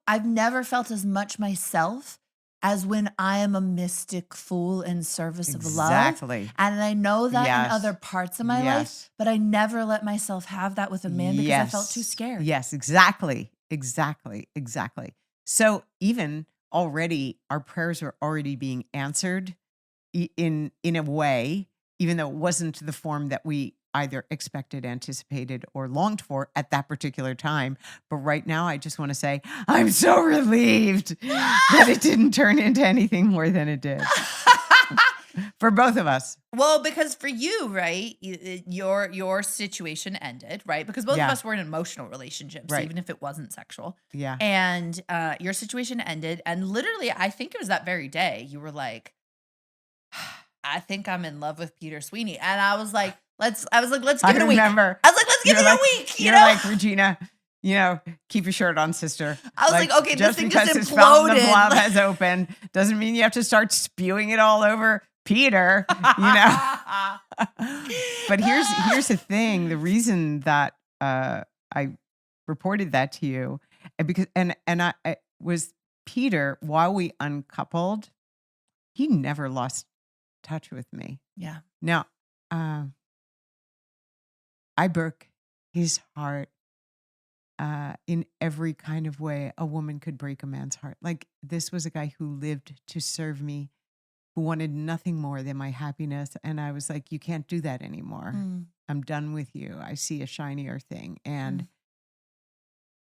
I've never felt as much myself as when I am a mystic fool in service of love. Exactly. And I know that in Yes. other parts of my life, Yes. but I never let myself have that with a man because I felt too Yes. scared. Yes, exactly. Exactly. Exactly. So even already our prayers are already being answered in a way, even though it wasn't the form that we either expected, anticipated, or longed for at that particular time. But right now, I just want to say, I'm so relieved that it didn't turn into anything more than it did for both of us. Well, because for you, right, your situation ended, right? Because both of Yeah. us were in emotional relationships, Right. even if it wasn't sexual. Yeah. And your situation ended, and literally, I think it was that very day you were like, I think I'm in love with Peter Sweeney. And I was like, let's give it a week. I remember. was like, let's give it a week. You You're know, like, Regina, keep your shirt on, sister. I was like, okay, this thing just because this fountain of imploded. love has opened doesn't mean you have to start spewing it all over Peter, But here's the thing. The reason that I reported that to you, because I was Peter, while we uncoupled, he never lost touch with me. Yeah. Now, I broke his heart in every kind of way a woman could break a man's heart. Like, this was a guy who lived to serve me, who wanted nothing more than my happiness. And I was like, you can't do that anymore. I'm done with you. I see a shinier thing. And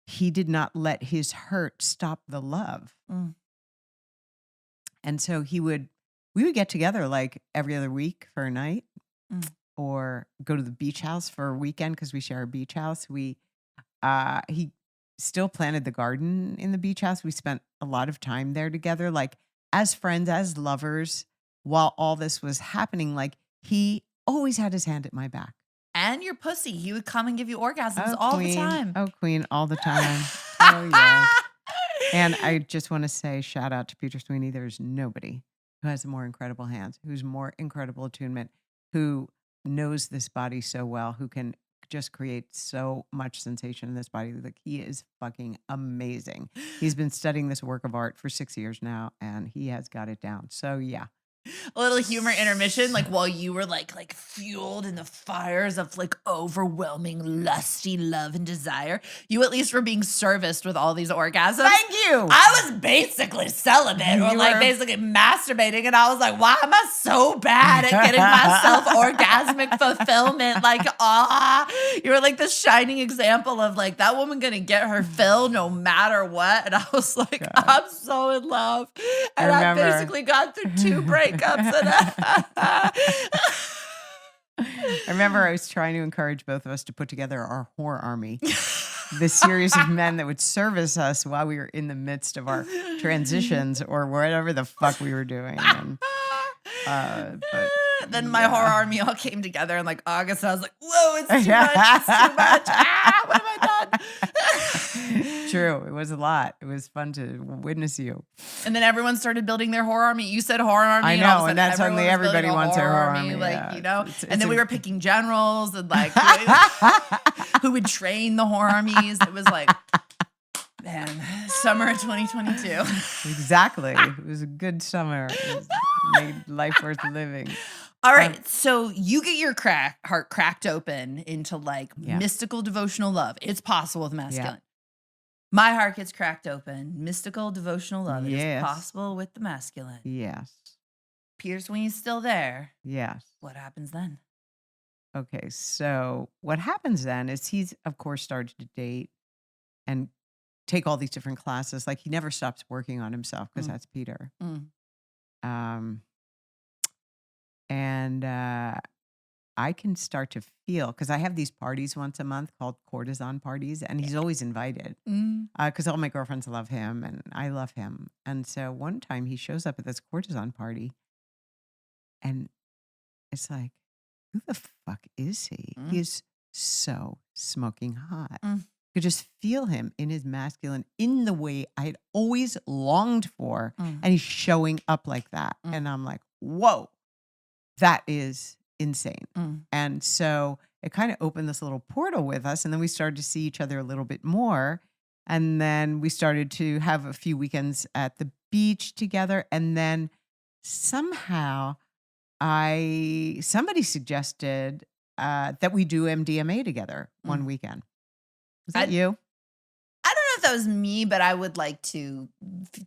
he did not let his hurt stop the love. And so we would get together like every other week for a night or go to the beach house for a weekend because we share a beach house. He still planted the garden in the beach house. We spent a lot of time there together, like as friends, as lovers, while all this was happening. Like, he always had his hand at my back. And your pussy. He would come and give you orgasms all the time. Oh, queen, all the time. Oh, yeah. And I just want to say, shout out to Peter Sweeney. There's nobody who has more incredible hands, who's more incredible attunement, who knows this body so well, who can just create so much sensation in this body. Like, he is fucking amazing. He's been studying this work of art for 6 years now, and he has got it down. So yeah. A little humor intermission, like while you were like fueled in the fires of like overwhelming lusty love and desire, you at least were being serviced with all these orgasms. Thank you. I was basically celibate or like basically masturbating, and I was like, why am I so bad at getting myself orgasmic fulfillment? Like, you were like the shining example of like that woman gonna get her fill no matter what. And I was like, God. I'm so in love. And I basically got through 2 breakups. I remember I was trying to encourage both of us to put together our whore army, this series of men that would service us while we were in the midst of our transitions or whatever the fuck we were doing. And, then my whore army all came together in like August. And I was like, whoa, it's too much. It's too much. What have I done? True. It was a lot. It was fun to witness you. And then everyone started building their whore army. You said whore army. I know. And that's suddenly everybody wants a whore army. Like, and then we were picking generals and like who would train the whore armies. It was like, man, summer of 2022. Exactly. It was a good summer. It made life worth living. All right, so you get your heart cracked open into like mystical devotional love. It's possible with masculine. Yeah. My heart gets cracked open. Mystical devotional love. It is possible with the masculine. Yes. Peter Sweeney's still there. Yes. What happens then? Okay, so what happens then is he's, of course, started to date and take all these different classes. Like, he never stops working on himself because that's Peter. And I can start to feel, because I have these parties once a month called courtesan parties, and he's always invited because all my girlfriends love him and I love him. And so one time he shows up at this courtesan party and it's like, who the fuck is he? He is so smoking hot. You could just feel him in his masculine in the way I had always longed for. And he's showing up like that. And I'm like, whoa, that is insane. And so it kind of opened this little portal with us. And then we started to see each other a little bit more. And then we started to have a few weekends at the beach together. And then somehow somebody suggested that we do MDMA together one weekend. Was that you? I don't know if that was me, but I would like to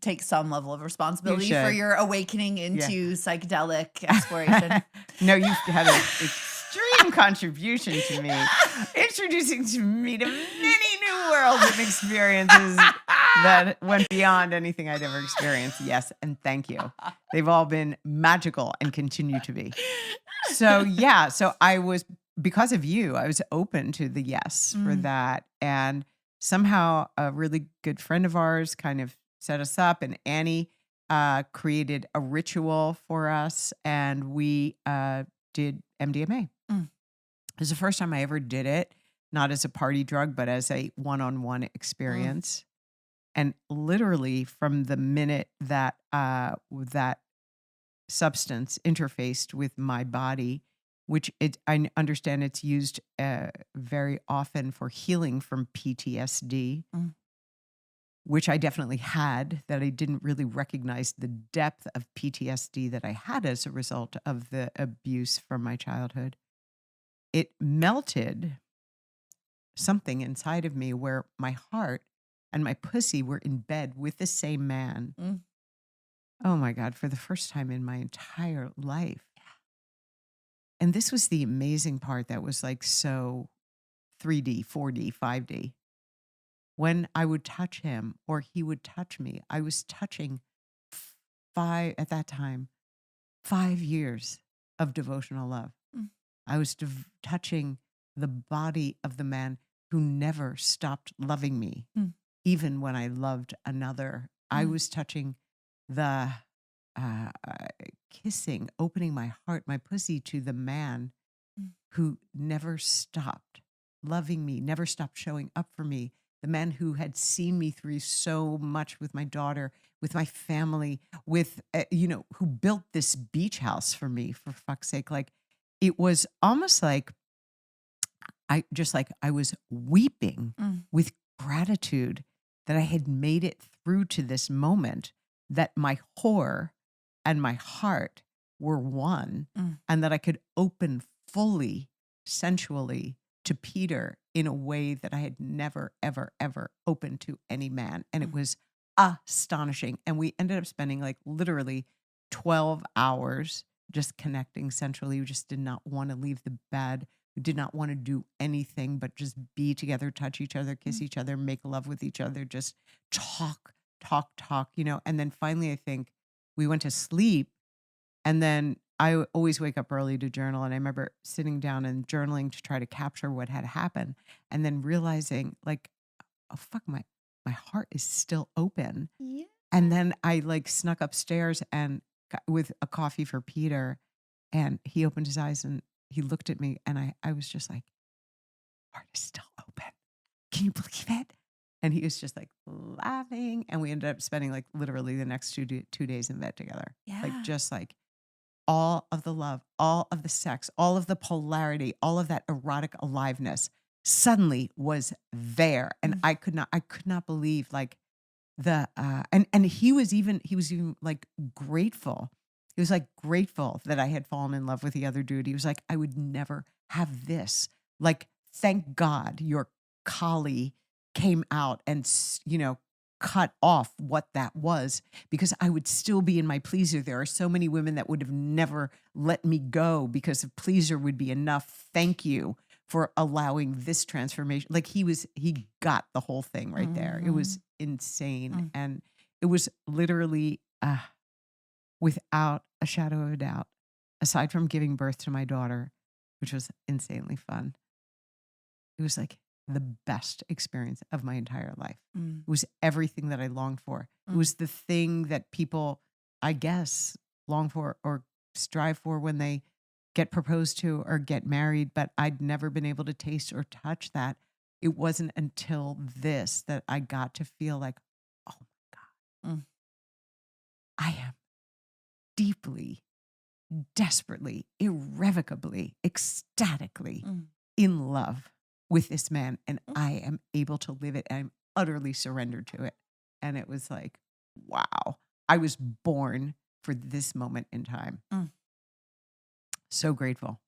take some level of responsibility for your awakening into psychedelic exploration. No, you've had an extreme contribution to me, introducing to me to many new worlds and experiences that went beyond anything I'd ever experienced. Yes, and thank you. They've all been magical and continue to be. So I was, because of you, I was open to the yes for that. And somehow a really good friend of ours kind of set us up, and Annie created a ritual for us, and we did MDMA. It was the first time I ever did it, not as a party drug, but as a one-on-one experience. And literally from the minute that that substance interfaced with my body, which I understand it's used very often for healing from PTSD, which I definitely had, that I didn't really recognize the depth of PTSD that I had as a result of the abuse from my childhood. It melted something inside of me where my heart and my pussy were in bed with the same man. Oh my God, for the first time in my entire life. And this was the amazing part that was like so 3D, 4D, 5D. When I would touch him or he would touch me, I was touching at that time, 5 years of devotional love. I was touching the body of the man who never stopped loving me, even when I loved another. I was touching the kissing, opening my heart, my pussy to the man who never stopped loving me, never stopped showing up for me. The man who had seen me through so much with my daughter, with my family, with, who built this beach house for me, for fuck's sake. Like, it was almost like I was weeping with gratitude that I had made it through to this moment, that my whore and my heart were one, and that I could open fully, sensually to Peter in a way that I had never, ever, ever opened to any man. And it was astonishing. And we ended up spending like literally 12 hours just connecting sensually. We just did not want to leave the bed. We did not want to do anything but just be together, touch each other, kiss each other, make love with each other, just talk, And then finally, I think we went to sleep. And then I always wake up early to journal. And I remember sitting down and journaling to try to capture what had happened. And then realizing like, oh, fuck, my heart is still open. Yeah. And then I like snuck upstairs and with a coffee for Peter. And he opened his eyes and he looked at me. And I was just like, heart is still open. Can you believe it? And he was just like laughing. And we ended up spending like literally the next 2 days in bed together. Yeah. Like just like all of the love, all of the sex, all of the polarity, all of that erotic aliveness suddenly was there. And I could not believe like and he was even like grateful. He was like grateful that I had fallen in love with the other dude. He was like, I would never have this. Like, thank God your collie came out and, cut off what that was, because I would still be in my pleaser. There are so many women that would have never let me go because a pleaser would be enough. Thank you for allowing this transformation. Like he got the whole thing right there. It was insane. And it was literally, without a shadow of a doubt, aside from giving birth to my daughter, which was insanely fun, it was like the best experience of my entire life. It was everything that I longed for. It was the thing that people, I guess, long for or strive for when they get proposed to or get married, but I'd never been able to taste or touch that. It wasn't until this that I got to feel like, oh my God, I am deeply, desperately, irrevocably, ecstatically in love with this man, and I am able to live it. I'm utterly surrendered to it. And it was like, wow, I was born for this moment in time. So grateful.